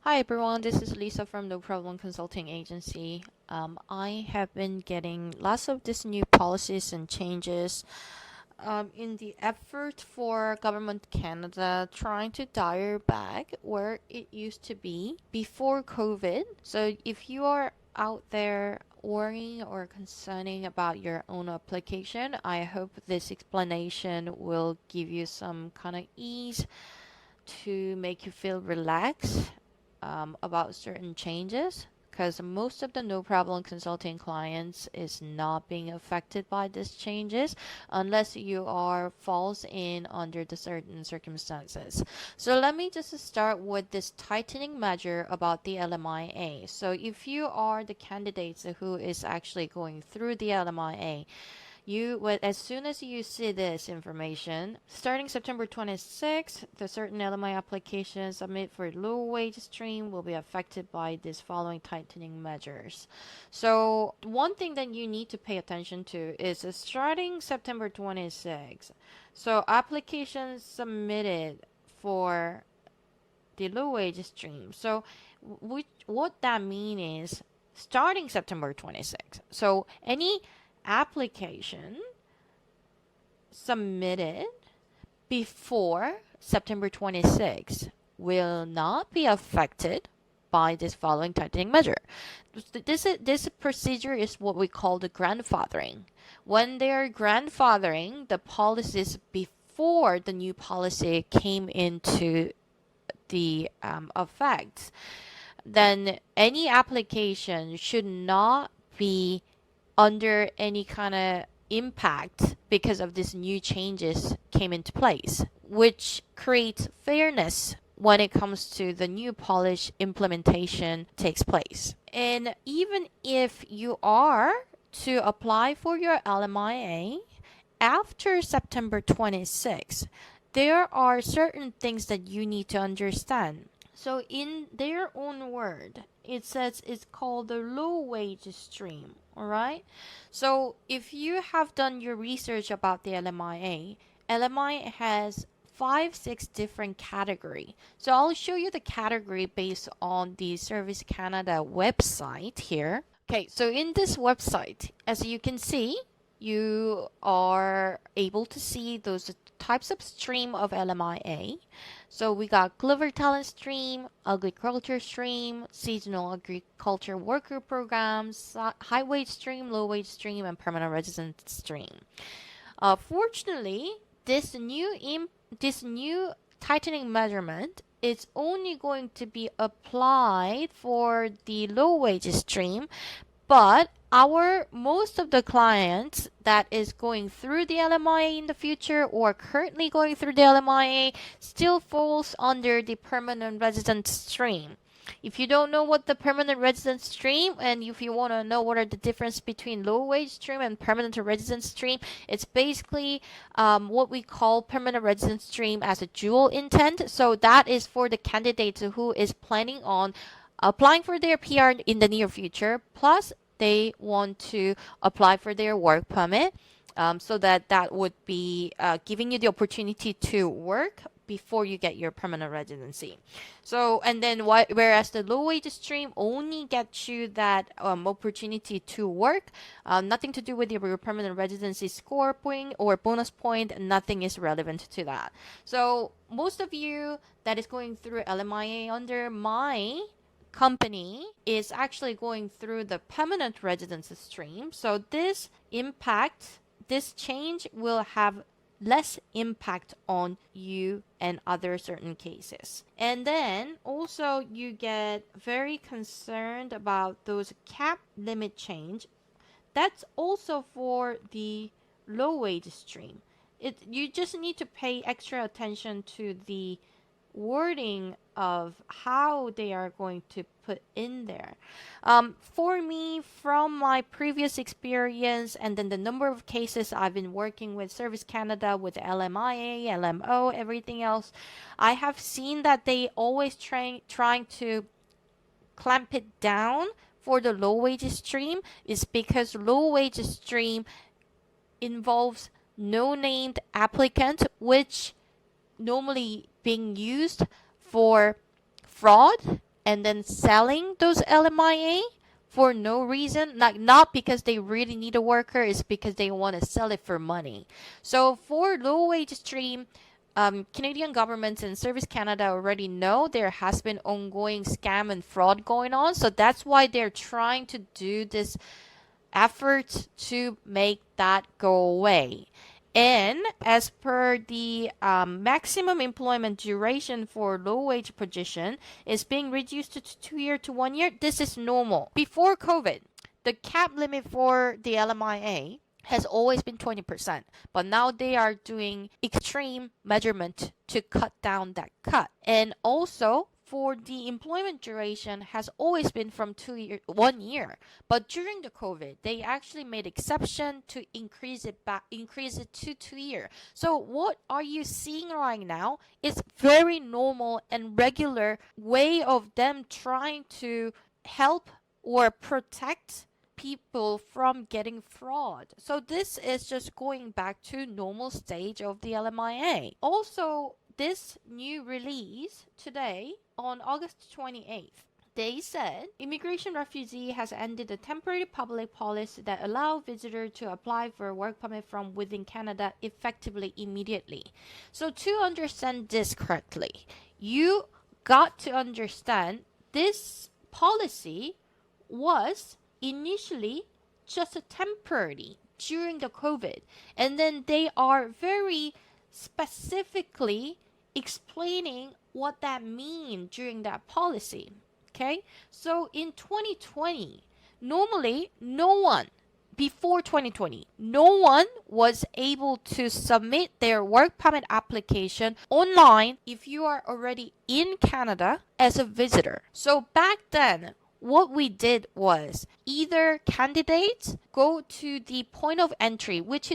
Hi everyone, this is Lisa from No Problem Consulting Agency. I have been getting lots of these new policies and changes in the effort for Government Canada trying to dial back where it used to be before COVID. So if you are out there worrying or concerning about your own application, I hope this explanation will give you some kind of ease to make you feel relaxed about certain changes, because most of the no problem consulting clients is not being affected by these changes unless you are falls in under the certain circumstances. So let me just start with this tightening measure about the LMIA. So if you are the candidates who is actually going through the LMIA, as soon as you see this information, starting September 26th, the certain LMI applications submit for low wage stream will be affected by these following tightening measures. So one thing that you need to pay attention to is starting September 26th. So applications submitted for the low wage stream. So what that means is starting September 26th. So any application submitted before September 26th will not be affected by this following tightening measure. This procedure is what we call the grandfathering. When they are grandfathering the policies before the new policy came into the effect, then any application should not be under any kind of impact because of these new changes came into place, which creates fairness when it comes to the new policy implementation takes place. And even if you are to apply for your LMIA after September 26, there are certain things that you need to understand. So in their own word, it says it's called the low wage stream. All right. So if you have done your research about the LMIA, LMIA has 5-6 different category. So I'll show you the category based on the Service Canada website here. Okay, so in this website, as you can see, you are able to see those types of stream of LMIA. So we got Clover Talent Stream, Agriculture Stream, Seasonal Agriculture Worker Programs, High Wage Stream, Low Wage Stream, and Permanent Resident Stream. Fortunately, this new tightening measurement is only going to be applied for the low wage stream, but most of the clients that is going through the LMIA in the future or currently going through the LMIA still falls under the permanent resident stream. If you don't know what the permanent resident stream, and if you want to know what are the difference between low wage stream and permanent resident stream, it's basically what we call permanent resident stream as a dual intent. So that is for the candidate who is planning on applying for their PR in the near future, plus they want to apply for their work permit, so that would be giving you the opportunity to work before you get your permanent residency. So, and then whereas the low wage stream only gets you that opportunity to work, nothing to do with your permanent residency score point or bonus point, nothing is relevant to that. So most of you that is going through LMIA under my company is actually going through the permanent residence stream. So this change will have less impact on you and other certain cases. And then also you get very concerned about those cap limit change. That's also for the low wage stream. You just need to pay extra attention to the wording of how they are going to put in there. For me, from my previous experience and then the number of cases I've been working with Service Canada, with LMIA, LMO, everything else, I have seen that they always trying to clamp it down for the low wage stream, is because low wage stream involves no named applicant, which normally being used for fraud and then selling those LMIA for no reason, like not because they really need a worker, it's because they want to sell it for money. So for low wage stream, Canadian governments and Service Canada already know there has been ongoing scam and fraud going on. So that's why they're trying to do this effort to make that go away. And as per the maximum employment duration for low-wage position is being reduced to 2 years to 1 year. This is normal. Before COVID, the cap limit for the LMIA has always been 20%, but now they are doing extreme measurement to cut down that cut. And also, for the employment duration has always been from 1 year, but during the COVID, they actually made exception to increase it to 2 years. So what are you seeing right now is very normal and regular way of them trying to help or protect people from getting fraud. So this is just going back to normal stage of the LMIA. Also, this new release today on August 28th, they said immigration refugee has ended a temporary public policy that allow visitors to apply for a work permit from within Canada effectively immediately. So to understand this correctly, you got to understand this policy was initially just a temporary during the COVID, and then they are very specifically explaining what that means during that policy. Okay, so in 2020, normally before 2020, no one was able to submit their work permit application online if you are already in Canada as a visitor. So back then, what we did was either candidates go to the point of entry, which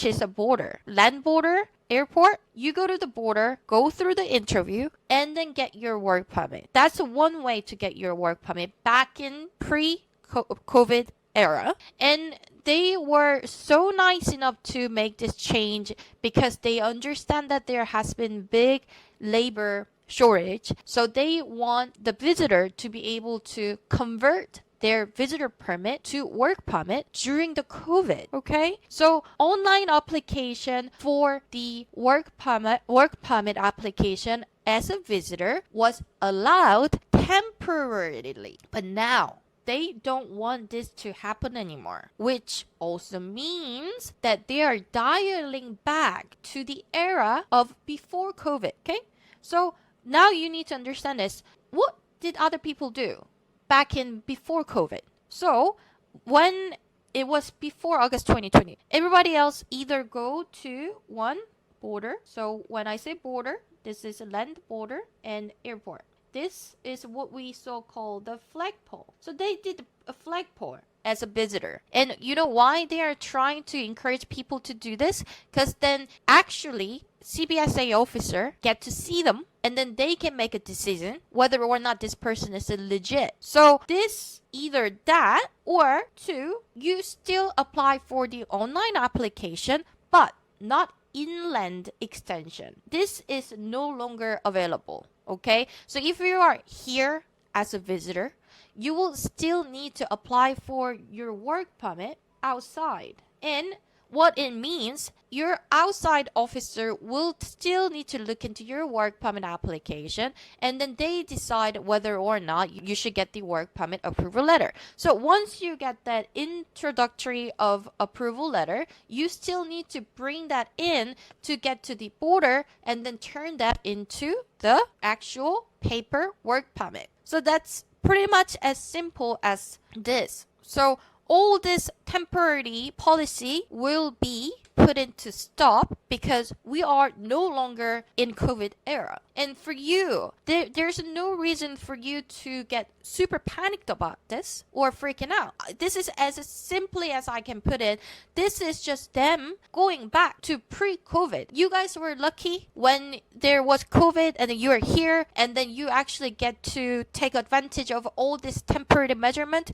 is a border, land border, airport. You go to the border, go through the interview, and then get your work permit. That's one way to get your work permit back in pre-COVID era. And they were so nice enough to make this change because they understand that there has been big labor shortage. So they want the visitor to be able to convert their visitor permit to work permit during the COVID. Okay, so online application for the work permit application as a visitor was allowed temporarily, but now they don't want this to happen anymore, which also means that they are dialing back to the era of before COVID. Okay, so now you need to understand this. What did other people do back in before COVID? So when it was before August 2020, everybody else either go to one border. So when I say border, this is a land border and airport. This is what we so call the flagpole. So they did a flagpole as a visitor. And you know why they are trying to encourage people to do this? Because then actually CBSA officer get to see them, and then they can make a decision whether or not this person is legit. So this either that, or two, you still apply for the online application but not inland extension. This is no longer available. Okay, so if you are here as a visitor, you will still need to apply for your work permit outside. And what it means, your outside officer will still need to look into your work permit application, and then they decide whether or not you should get the work permit approval letter. So once you get that introductory of approval letter, you still need to bring that in to get to the border and then turn that into the actual paper work permit. So that's pretty much as simple as this. So all this temporary policy will be put into stop because we are no longer in COVID era. And for you, there's no reason for you to get super panicked about this or freaking out. This is as simply as I can put it. This is just them going back to pre-COVID. You guys were lucky when there was COVID and then you are here and then you actually get to take advantage of all this temporary measurement.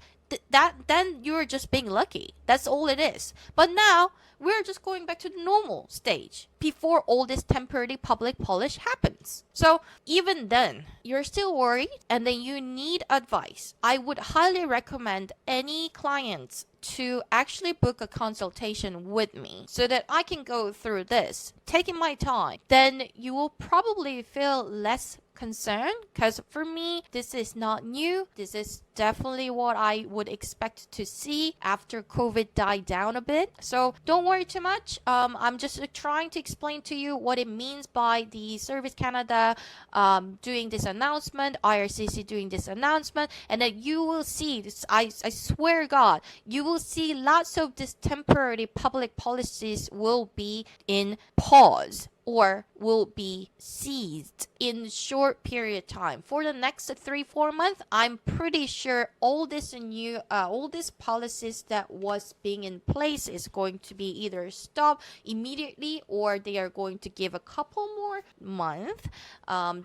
Then you're just being lucky. That's all it is. But now we're just going back to the normal stage. stage before all this temporary public policy happens. So even then, you're still worried and then you need advice. I would highly recommend any clients to actually book a consultation with me so that I can go through this, taking my time. Then you will probably feel less concerned, because for me, this is not new. This is definitely what I would expect to see after COVID died down a bit. So don't worry too much. I'm just trying to explain to you what it means by the Service Canada doing this announcement, IRCC doing this announcement, and then you will see this. I swear God, you will see lots of this temporary public policies will be in pause or will be seized in short period of time. For the next 3-4 months, I'm pretty sure all this policies that was being in place is going to be either stopped immediately or they are going to give a couple more months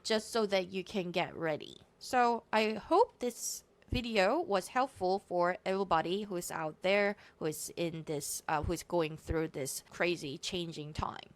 just so that you can get ready. So I hope this video was helpful for everybody who's out there, who is in this, who's going through this crazy changing time.